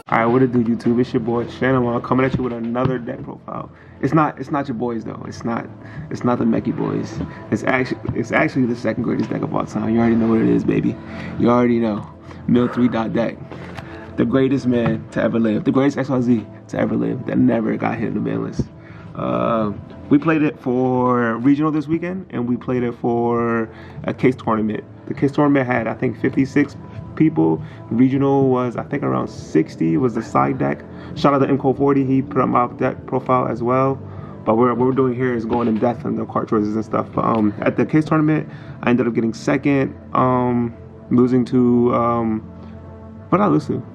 Alright, what it do, YouTube? It's your boy Shannon coming at you with another deck profile. It's not your boys though. It's not the Mechie boys. It's actually the second greatest deck of all time. You already know what it is, baby. You already know. Mill3.deck. The greatest man to ever live. The greatest XYZ to ever live that never got hit in the ban list. We played it for regional this weekend, and we played it for a case tournament. The case tournament had, I think, 56 people. Regional was, I think, around 60. Was the side deck. Shout out to MCO40. He put up my deck profile as well. But what we're doing here is going in depth on the card choices and stuff. At the case tournament, I ended up getting second, losing to what did I lose to?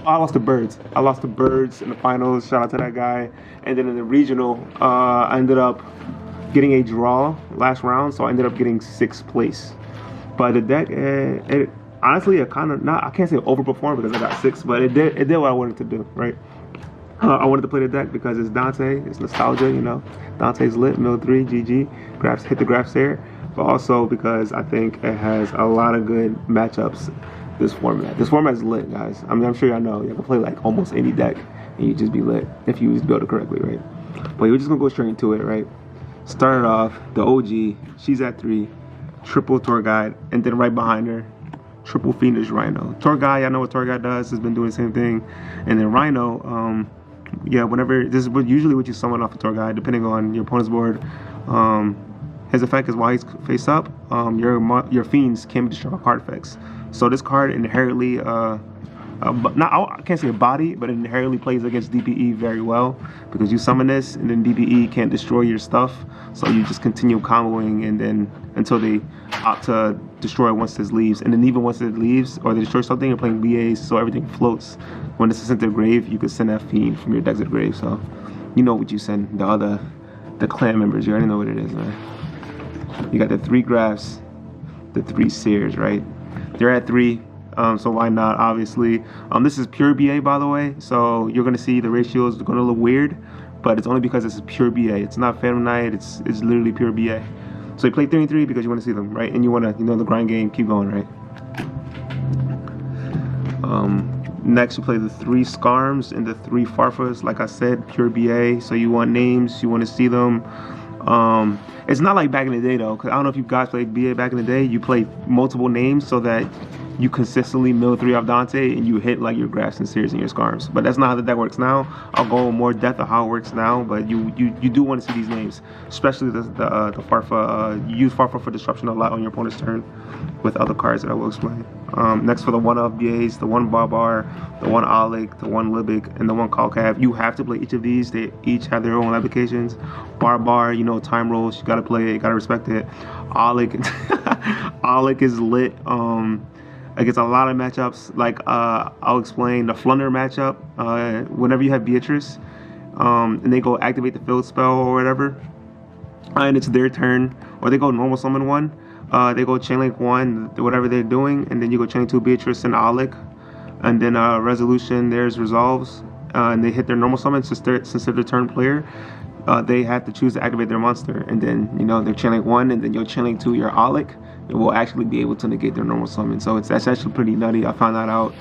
I lost to Birds. I lost to Birds in the finals. Shout out to that guy. And then in the regional, I ended up getting a draw last round, so I ended up getting 6th place. But the deck, honestly, it kind of I can't say overperformed because I got 6th, but it did what I wanted to do, right? I wanted to play the deck because it's Dante, it's nostalgia, you know. Dante's lit, Mill3, GG, graphs, hit the graphs there. But also because I think it has a lot of good matchups. This format is lit, guys. I mean, I'm sure y'all know you can play like almost any deck and you just be lit if you build it correctly, right? But we're just gonna go straight into it, right? Started off the OG, she's at 3, triple tour guide, and then right behind her, triple fiendish Rhino. Tour guide, I know what tour guide does, has been doing the same thing. And then Rhino, yeah, whenever this is usually what you summon off a tour guide, depending on your opponent's board. His effect is while he's face up, your fiends can destroy card effects. So this card inherently, I can't say a body, but it inherently plays against DPE very well because you summon this and then DPE can't destroy your stuff. So you just continue comboing and then until they opt to destroy it once this leaves. And then even once it leaves or they destroy something, you're playing BAs, so everything floats. When this is sent to the grave, you can send that fiend from your deck to the grave. So you know what you send the clan members. You already know what it is, man. You got the 3 graphs, the 3 seers, right? They're at 3, so why not, obviously. This is pure BA, by the way, so you're going to see the ratios are going to look weird, but it's only because it's pure BA. It's not Phantom Knight, it's literally pure BA. So you play 3 and 3 because you want to see them, right? And you want to, the grind game, keep going, right? Next, you play the 3 Skarms and the 3 Farfas. Like I said, pure BA, so you want names, you want to see them. It's not like back in the day though, because I don't know if you guys played BA back in the day. You play multiple names so that you consistently mill 3 off Dante and you hit like your graphs and series and your Skarms. But that's not how the deck works now. I'll go in more depth of how it works now, but you do want to see these names, especially the Farfa. You use Farfa for disruption a lot on your opponent's turn with other cards that I will explain. Next, for the 1-of BAs, the 1 Barbar, the 1 Alec, the 1 Libic, and the 1 Calcav. You have to play each of these. They each have their own applications. Barbar, time rolls. You gotta play it. You gotta respect it. Alec, Alec is lit. Against a lot of matchups. Like I'll explain the Flunder matchup. Whenever you have Beatrice, and they go activate the field spell or whatever, and it's their turn, or they go normal summon 1. They go chain link 1, whatever they're doing, and then you go chain 2 Beatrice and Alec, and then resolution theirs resolves, and they hit their normal summon since they're the turn player. They have to choose to activate their monster, and then they're chain link 1, and then you're chain link 2 your Alec. It will actually be able to negate their normal summon. So that's actually pretty nutty. I found that out,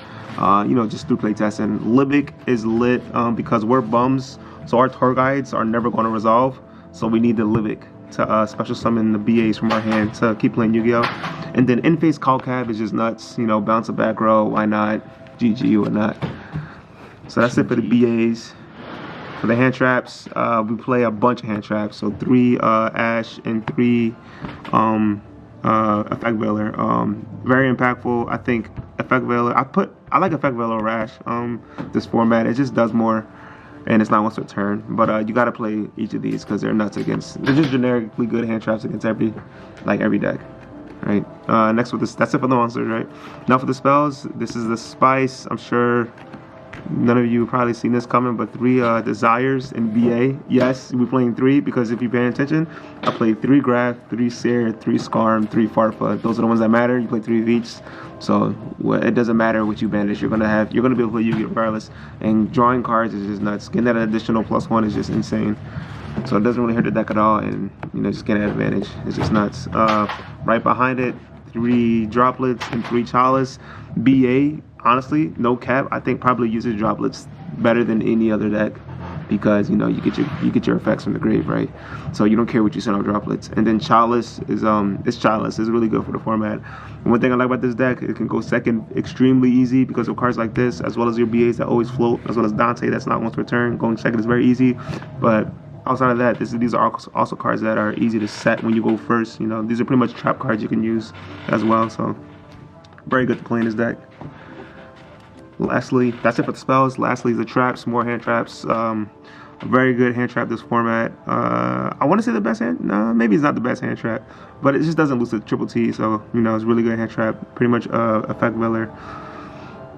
just through playtesting. Libic is lit because we're bums, so our tour guides are never going to resolve. So we need the Libic to special summon the BAs from our hand to keep playing Yu-Gi-Oh! And then in-face Calcav is just nuts. Bounce a back row, why not? GG, whatnot. So that's it for the BAs. For the hand traps, we play a bunch of hand traps. So 3 Ash and 3 Effect Veiler. Very impactful. I think Effect Veiler, I like Effect Veiler over Ash. This format, it just does more. And it's not once a turn, but you gotta play each of these because they're nuts against. They're just generically good hand traps against every deck, right? Next with this, that's it for the monsters, right? Now for the spells, this is the Spice. I'm sure none of you probably seen this coming, but 3 Desires in BA. Yes, we're playing 3 because if you're paying attention, I played 3 Graph, 3 Seer, 3 Skarm, 3 Farfa. Those are the ones that matter. You play 3 of each. So it doesn't matter what you banish. You're gonna be able to play Yu-Gi-Oh! Regardless. And drawing cards is just nuts. Getting that additional +1 is just insane. So it doesn't really hurt the deck at all, and just getting an advantage. It's just nuts. Right behind it, 3 Droplets and 3 Chalice. BA. honestly, no cap, I think probably uses droplets better than any other deck, because you know you get your effects from the grave, right? So you don't care what you send out droplets. And then Chalice is it's Chalice is really good for the format. And one thing I like about this deck, it can go second extremely easy because of cards like this, as well as your BAs that always float, as well as Dante that's not once per turn. Going second is very easy, but outside of that, these are also cards that are easy to set when you go first. You know, these are pretty much trap cards you can use as well. So very good to play in this deck. Lastly, that's it for the spells. Lastly is the traps, more hand traps. A very good hand trap this format. I want to say the best hand. No, maybe it's not the best hand trap, but it just doesn't lose to triple T. So you know, it's really good hand trap. Pretty much effect veiler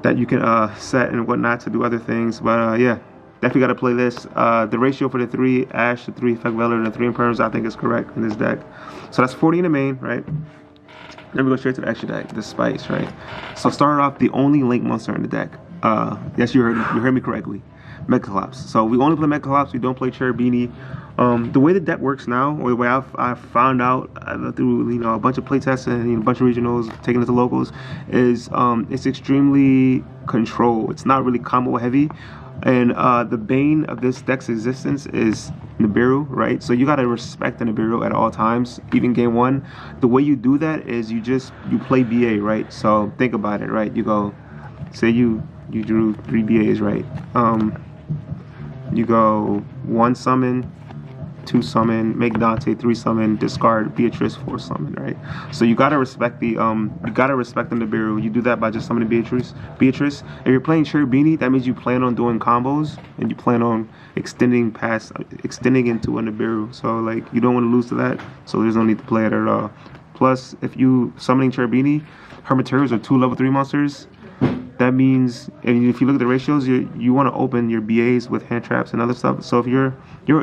that you can set and whatnot to do other things. But yeah, definitely got to play this. The ratio for the 3 Ash, the 3 effect veiler, and the 3 Imperms, I think is correct in this deck. So that's 40 in the main, right? Then we go straight to the extra deck, the Spice, right? So starting off, the only Link monster in the deck. Yes, you heard me correctly. Megaclops. So we only play Megaclops. We don't play Cherubini. The way the deck works now, or the way I found out through a bunch of playtests and a bunch of regionals, taking it to locals, is it's extremely control. It's not really combo heavy. And the bane of this deck's existence is Nibiru, right? So you gotta respect the Nibiru at all times, even game 1. The way you do that is you play BA, right? So think about it, right? You go, say you drew 3 BAs, right? You go 1 summon, 2 summon, make Dante, 3 summon, discard Beatrice, 4 summon, right? So you gotta respect the Nibiru. You do that by just summoning Beatrice. If you're playing Cherubini, that means you plan on doing combos and you plan on extending into a Nibiru. So like you don't want to lose to that. So there's no need to play it at all. Plus, if you summoning Cherubini, her materials are 2 level 3 monsters. That means, and if you look at the ratios, you want to open your BAs with hand traps and other stuff. So if you're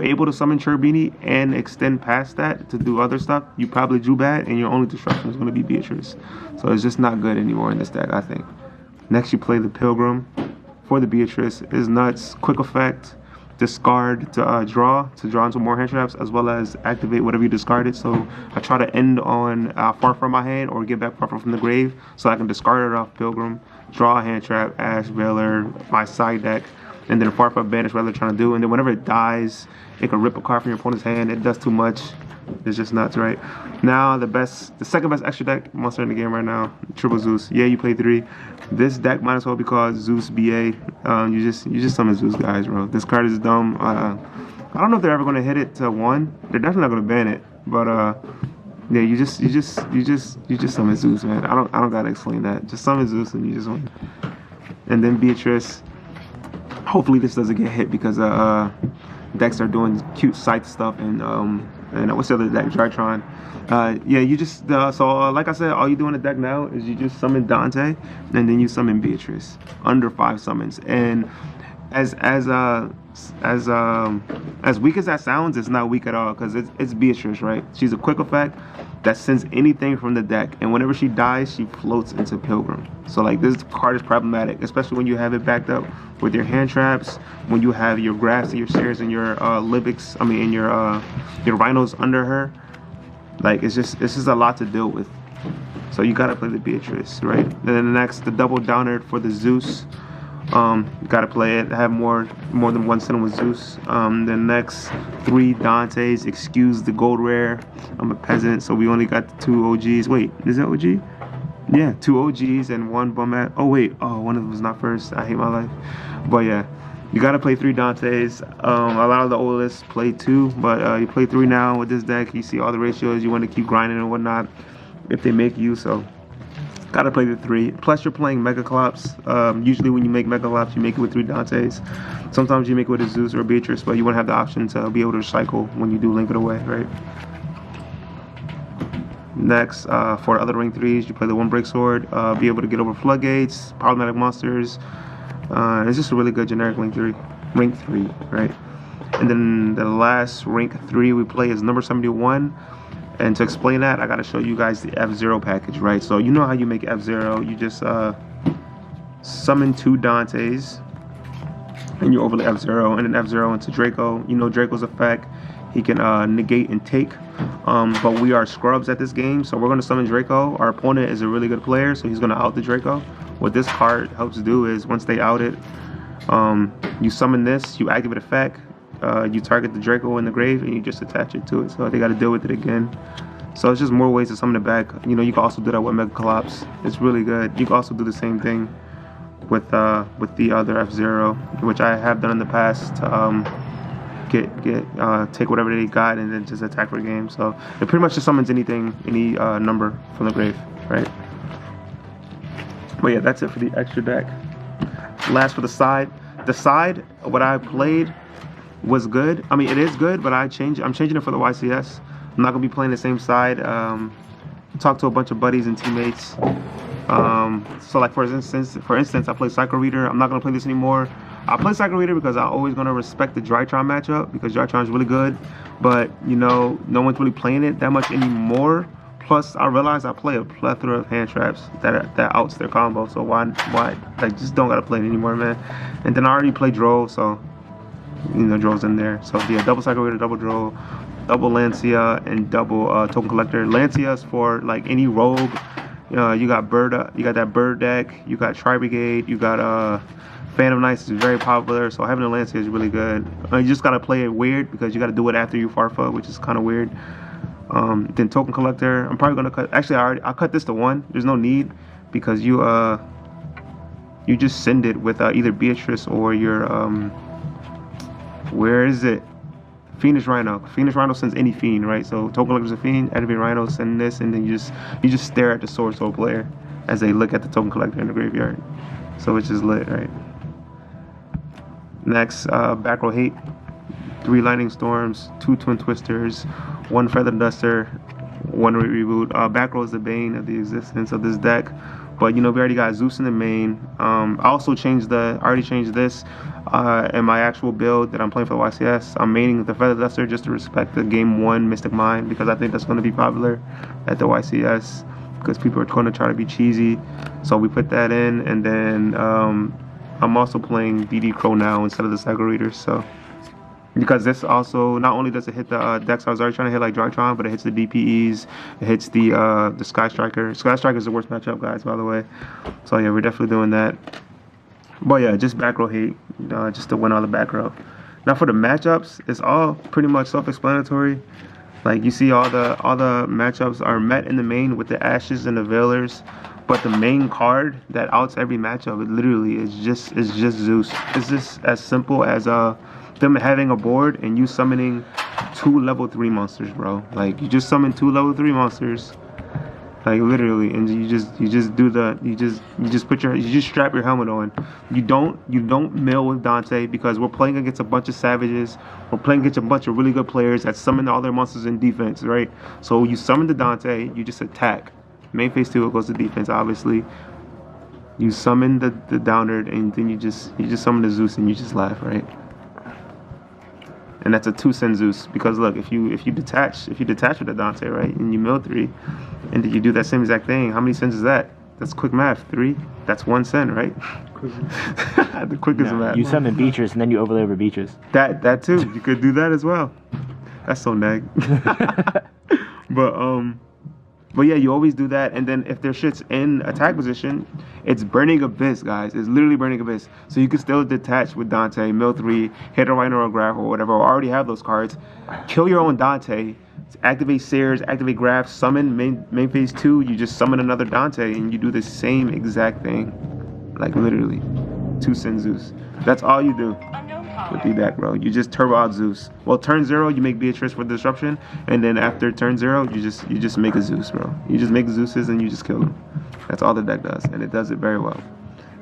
able to summon Cherubini and extend past that to do other stuff, you probably drew bad, and your only disruption is going to be Beatrice. So it's just not good anymore in this deck, I think. Next, you play the Pilgrim for the Beatrice. Is nuts. Quick effect. Discard to draw into more hand traps, as well as activate whatever you discarded. So I try to end on far from my hand or get back far from the grave, so I can discard it off Pilgrim, draw a hand trap, Ash Veiler, my side deck, and then far from banish whatever they're trying to do. And then whenever it dies, it can rip a card from your opponent's hand. It does too much. It's just nuts, right? Now the second best extra deck monster in the game right now, Triple Zeus. Yeah, you play 3. This deck might as well be called Zeus BA. You just summon Zeus, guys, bro. This card is dumb. I don't know if they're ever gonna hit it to 1. They're definitely not gonna ban it, but yeah, you just summon Zeus, man. I don't gotta explain that. Just summon Zeus and you just win. And then Beatrice. Hopefully this doesn't get hit because decks are doing cute scythe stuff and what's the other deck, Drytron. Yeah, you just like I said, all you do in the deck now is you just summon Dante and then you summon Beatrice under 5 summons. And as weak as that sounds, it's not weak at all, because it's Beatrice, right? She's a quick effect that sends anything from the deck, and whenever she dies, she floats into Pilgrim. So like this card is problematic, especially when you have it backed up with your hand traps, when you have your grass and your stairs and your Libics, and your rhinos under her. Like it's just a lot to deal with. So you gotta play the Beatrice, right? And then the next, the double downer for the Zeus. You gotta play it. Have more than 1 center with Zeus. The next 3 Dantes. Excuse the gold rare. I'm a peasant, so we only got the 2 OGs. Wait, is that OG? Yeah, 2 OGs and 1 Bummat. Oh wait, one of them was not first. I hate my life. But yeah, you gotta play 3 Dantes. A lot of the old lists play 2, but you play 3 now with this deck. You see all the ratios. You want to keep grinding and whatnot if they make you. So gotta play the 3. Plus you're playing Megaclops. Usually when you make Megaclops, you make it with 3 Dantes. Sometimes you make it with a Zeus or a Beatrice, but you want to have the option to be able to cycle when you do link it away, right? Next, for other ring 3s, you play the 1 Break Sword. Be able to get over floodgates, problematic monsters. It's just a really good generic ring 3, right? And then the last rank 3 we play is number 71. And to explain that, I gotta show you guys the F-Zero package, right? So you know how you make F-Zero. You just summon 2 Dantes and you overlay F-Zero, and then F-Zero into Draco. You know Draco's effect. He can negate and take. But we are scrubs at this game, so we're going to summon Draco. Our opponent is a really good player, so he's going to out the Draco. What this card helps do is once they out it, you summon this, you activate effect, you target the Draco in the grave, and you just attach it to it. So they got to deal with it again. So it's just more ways to summon it back. You know, you can also do that with Mega Collapse. It's really good. You can also do the same thing with the other F-Zero, which I have done in the past to take whatever they got and then just attack for a game. So it pretty much just summons anything, any number from the grave, right? But yeah, that's it for the extra deck. Last for the side. The side, what I played was good. I mean, it is good, but I'm changing it for the YCS. I'm not gonna be playing the same side. Talked to a bunch of buddies and teammates. So like for instance, I play Psycho Reader. I'm not gonna play this anymore. I play Psycho Reader because I'm always gonna respect the Drytron matchup because Drytron is really good. But you know, no one's really playing it that much anymore. Plus, I realize I play a plethora of hand traps that outs their combo. So why? Like, just don't gotta play it anymore, man. And then I already play Droll, so you know, Droll's in there. So yeah, double Psycho Reader, double Droll, double Lancia, and double Token Collector. Lancia is for like any rogue. You got that bird deck. You got Tri Brigade. You got Phantom Knights is very popular. So having a Lancia is really good. You just gotta play it weird because you gotta do it after you Farfa, which is kind of weird. Then Token Collector. I'm probably gonna cut. Actually, I'll cut this to 1. There's no need because you just send it with either Beatrice or your where is it? Fiendish Rhino. Fiendish Rhino sends any fiend, right? So Token Collector's a fiend, Activate Rhino send this, and then you just stare at the Sword Soul player as they look at the Token Collector in the graveyard. So it's just lit, right? Next, back row hate. 3 Lightning Storms, 2 Twin Twisters, 1 Feather Duster, 1 Reboot. Back row is the bane of the existence of this deck. But you know, we already got Zeus in the main. I already changed this in my actual build that I'm playing for the YCS. I'm maining the Feather Duster just to respect the Game 1 Mystic Mind because I think that's going to be popular at the YCS because people are going to try to be cheesy. So we put that in, and then I'm also playing DD Crow now instead of the Psycho Reader. So because this also not only does it hit the decks I was already trying to hit like Drytron, but it hits the DPEs, it hits the Sky Striker. Sky Striker is the worst matchup, guys, by the way. So yeah, we're definitely doing that. But yeah, just back row hate, just to win all the back row. Now for the matchups, it's all pretty much self-explanatory. Like you see, all the matchups are met in the main with the Ashes and the Veilers. But the main card that outs every matchup, it literally is just Zeus. It's just as simple as them having a board and you summoning 2 level 3 monsters, bro. Like you just summon 2 level 3 monsters, like literally, and you just strap your helmet on. You don't mill with Dante because we're playing against a bunch of savages. We're playing against a bunch of really good players that summon all their monsters in defense, right? So you summon the Dante, you just attack. Main phase 2 it goes to defense, obviously. You summon the Downer, and then you just summon the Zeus and you just laugh, right? And that's a 2-cent Zeus because look, if you detach with the Dante, right, and you mill 3, and then you do that same exact thing, how many cents is that? That's quick math. 3. That's 1 cent, right? The quickest math. You summon Beatrice and then you overlay over Beatrice. That too. You could do that as well. That's so neg. But yeah, you always do that, and then if their shit's in attack position, it's Burning Abyss, guys. It's literally Burning Abyss. So you can still detach with Dante, mill 3, hit a Rhino or Graph or whatever, or already have those cards. Kill your own Dante, activate Sears, activate Graph, summon main phase 2, you just summon another Dante, and you do the same exact thing. Like literally. 2-cent Zeus. That's all you do with the deck, bro. You just turbo out Zeus. Well, turn 0 you make Beatrice for disruption, and then after turn 0 you just make a Zeus, bro. You just make Zeuses and you just kill them. That's all the deck does, and it does it very well.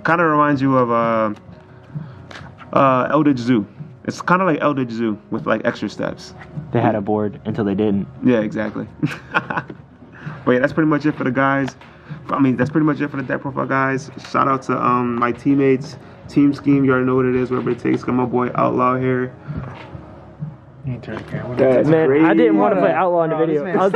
Kind of reminds you of Eldritch Zoo. It's kind of like Eldritch Zoo with like extra steps. They had a board until they didn't. Yeah, exactly. But yeah, that's pretty much it for the guys. I mean, that's pretty much it for the deck profile, guys. Shout out to my teammates. Team Scheme, you already know what it is, whatever it takes. Got my boy Outlaw here. Man, I didn't want to play Outlaw in the video. I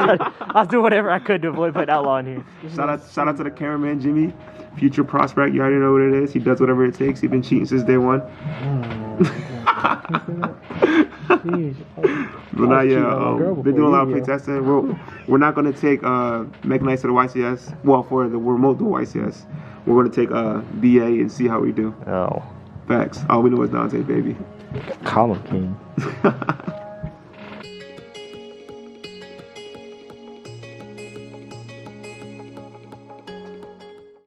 was doing whatever I could to avoid putting Outlaw in here. Shout out to the cameraman, Jimmy. Future prospect, you already know what it is. He does whatever it takes. He's been cheating since day 1. Jeez. But not yet. They're doing a lot of play testing. We're not going to take Mech Knights to the YCS. Well, for the remote to YCS, we're going to take BA and see how we do. Oh. Facts. All we know is Dante, baby. ColumnKing.